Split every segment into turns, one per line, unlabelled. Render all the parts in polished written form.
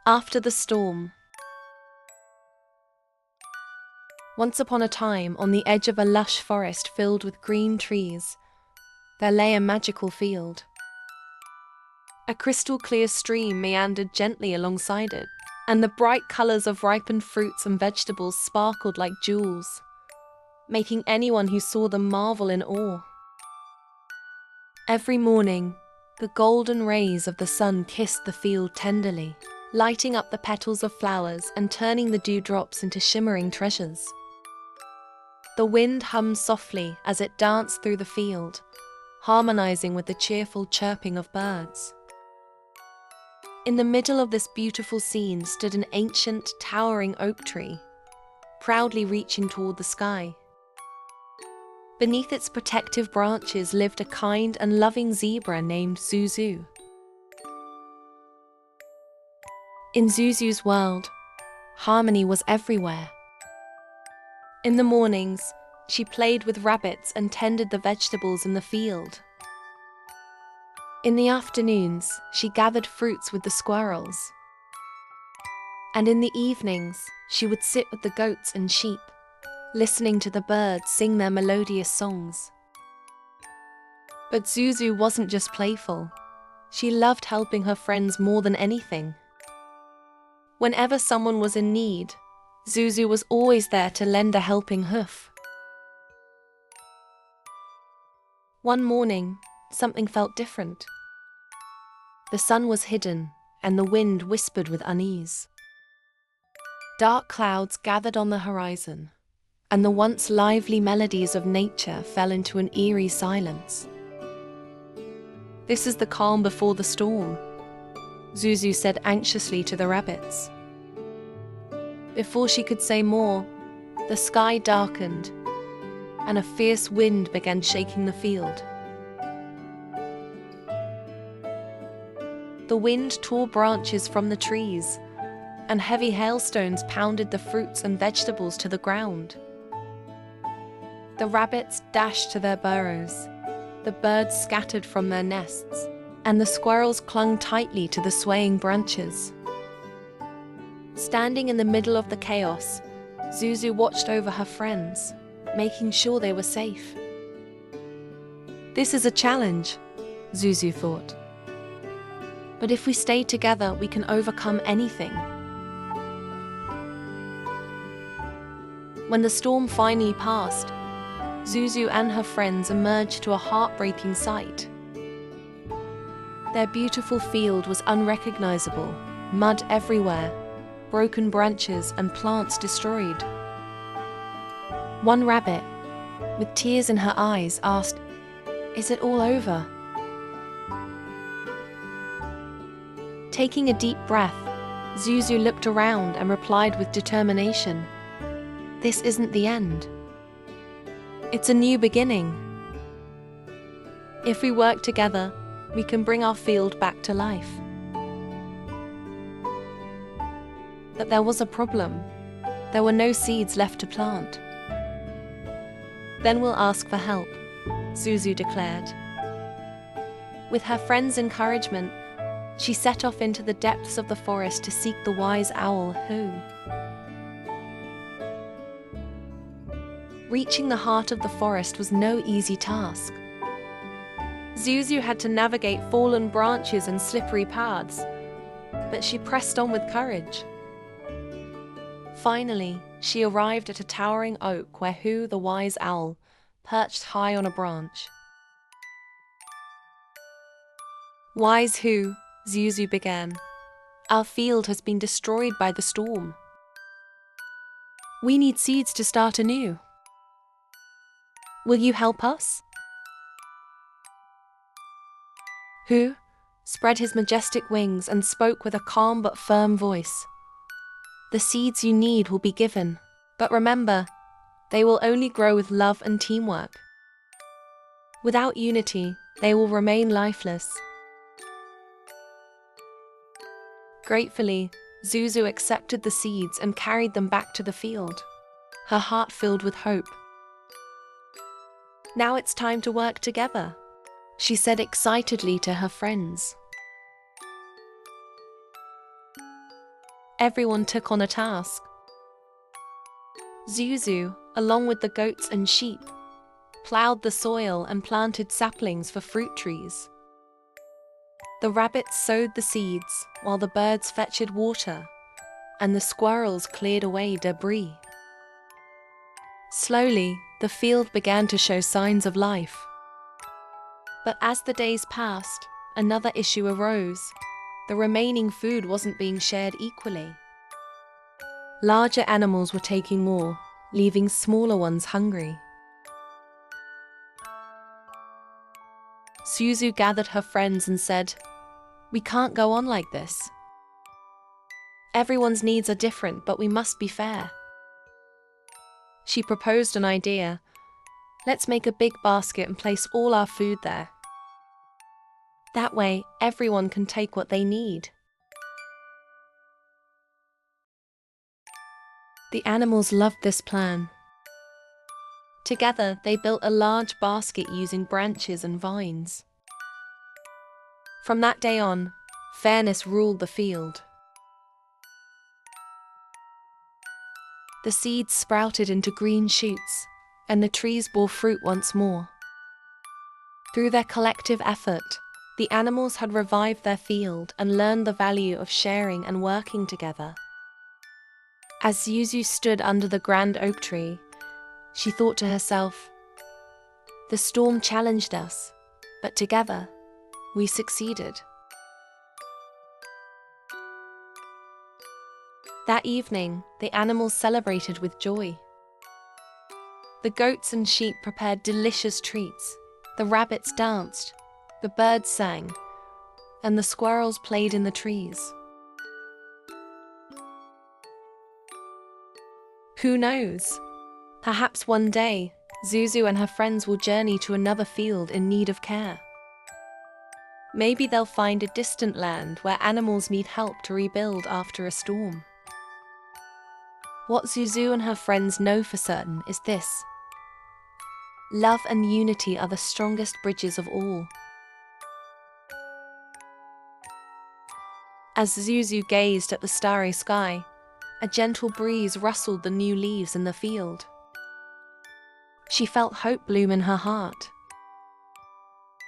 After the storm. Once upon a time, on the edge of a lush forest filled with green trees, there lay a magical field. A crystal-clear stream meandered gently alongside it, and the bright colors of ripened fruits and vegetables sparkled like jewels, making anyone who saw them marvel in awe. Every morning, the golden rays of the sun kissed the field tenderly, lighting up the petals of flowers and turning the dewdrops into shimmering treasures. The wind hummed softly as it danced through the field, harmonizing with the cheerful chirping of birds. In the middle of this beautiful scene stood an ancient, towering oak tree, proudly reaching toward the sky. Beneath its protective branches lived a kind and loving zebra named Zuzu. In Zuzu's world, harmony was everywhere. In the mornings, she played with rabbits and tended the vegetables in the field. In the afternoons, she gathered fruits with the squirrels. And in the evenings, she would sit with the goats and sheep, listening to the birds sing their melodious songs. But Zuzu wasn't just playful. She loved helping her friends more than anything. Whenever someone was in need, Zuzu was always there to lend a helping hoof. One morning, something felt different. The sun was hidden, and the wind whispered with unease. Dark clouds gathered on the horizon, and the once lively melodies of nature fell into an eerie silence. "This is the calm before the storm," Zuzu said anxiously to the rabbits. Before she could say more, the sky darkened, and a fierce wind began shaking the field. The wind tore branches from the trees, and heavy hailstones pounded the fruits and vegetables to the ground. The rabbits dashed to their burrows, the birds scattered from their nests, and the squirrels clung tightly to the swaying branches. Standing in the middle of the chaos, Zuzu watched over her friends, making sure they were safe. "This is a challenge," Zuzu thought. "But if we stay together, we can overcome anything." When the storm finally passed, Zuzu and her friends emerged to a heartbreaking sight. Their beautiful field was unrecognizable, mud everywhere, broken branches and plants destroyed. One rabbit, with tears in her eyes, asked, "Is it all over?" Taking a deep breath, Zuzu looked around and replied with determination, "This isn't the end. It's a new beginning. If we work together, we can bring our field back to life." But there was a problem. There were no seeds left to plant. "Then we'll ask for help," Zuzu declared. With her friend's encouragement, she set off into the depths of the forest to seek the wise owl, Who. Reaching the heart of the forest was no easy task. Zuzu had to navigate fallen branches and slippery paths, but she pressed on with courage. Finally, she arrived at a towering oak where Who, the wise owl, perched high on a branch. "Wise Who," Zuzu began, "our field has been destroyed by the storm. We need seeds to start anew. Will you help us?" Who spread his majestic wings and spoke with a calm but firm voice. "The seeds you need will be given, but remember, they will only grow with love and teamwork. Without unity, they will remain lifeless." Gratefully, Zuzu accepted the seeds and carried them back to the field, her heart filled with hope. "Now it's time to work together," she said excitedly to her friends. everyone took on a task. Zuzu, along with the goats and sheep, plowed the soil and planted saplings for fruit trees. The rabbits sowed the seeds, while the birds fetched water, and the squirrels cleared away debris. Slowly, the field began to show signs of life. But as the days passed, another issue arose. The remaining food wasn't being shared equally. Larger animals were taking more, leaving smaller ones hungry. Zuzu gathered her friends and said, "We can't go on like this. Everyone's needs are different, but we must be fair." She proposed an idea. "Let's make a big basket and place all our food there. That way, everyone can take what they need." The animals loved this plan. Together, they built a large basket using branches and vines. From that day on, fairness ruled the field. The seeds sprouted into green shoots, and the trees bore fruit once more. Through their collective effort, the animals had revived their field and learned the value of sharing and working together. As Zuzu stood under the grand oak tree, she thought to herself, "The storm challenged us, but together, we succeeded." That evening, the animals celebrated with joy. The goats and sheep prepared delicious treats, the rabbits danced, the birds sang, and the squirrels played in the trees. Who knows? Perhaps one day, Zuzu and her friends will journey to another field in need of care. Maybe they'll find a distant land where animals need help to rebuild after a storm. What Zuzu and her friends know for certain is this: love and unity are the strongest bridges of all. As Zuzu gazed at the starry sky, a gentle breeze rustled the new leaves in the field. She felt hope bloom in her heart.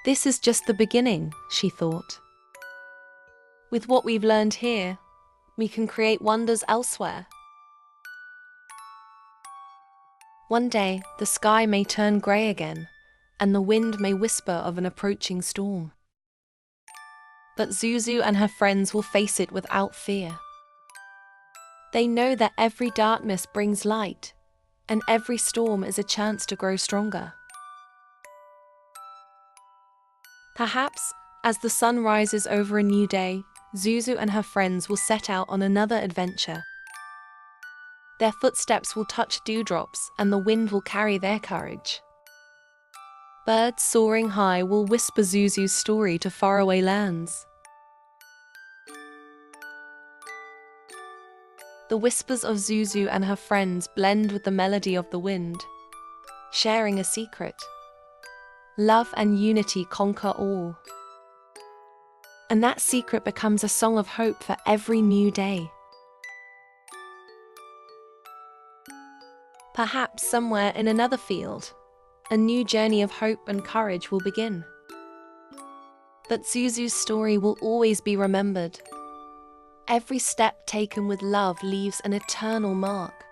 This is just the beginning, she thought. With what we've learned here, we can create wonders elsewhere. One day, the sky may turn grey again, and the wind may whisper of an approaching storm. But Zuzu and her friends will face it without fear. They know that every darkness brings light, and every storm is a chance to grow stronger. Perhaps, as the sun rises over a new day, Zuzu and her friends will set out on another adventure. Their footsteps will touch dewdrops, and the wind will carry their courage. Birds soaring high will whisper Zuzu's story to faraway lands. The whispers of Zuzu and her friends blend with the melody of the wind, sharing a secret. Love and unity conquer all. And that secret becomes a song of hope for every new day. Perhaps somewhere in another field, a new journey of hope and courage will begin. But Zuzu's story will always be remembered. Every step taken with love leaves an eternal mark.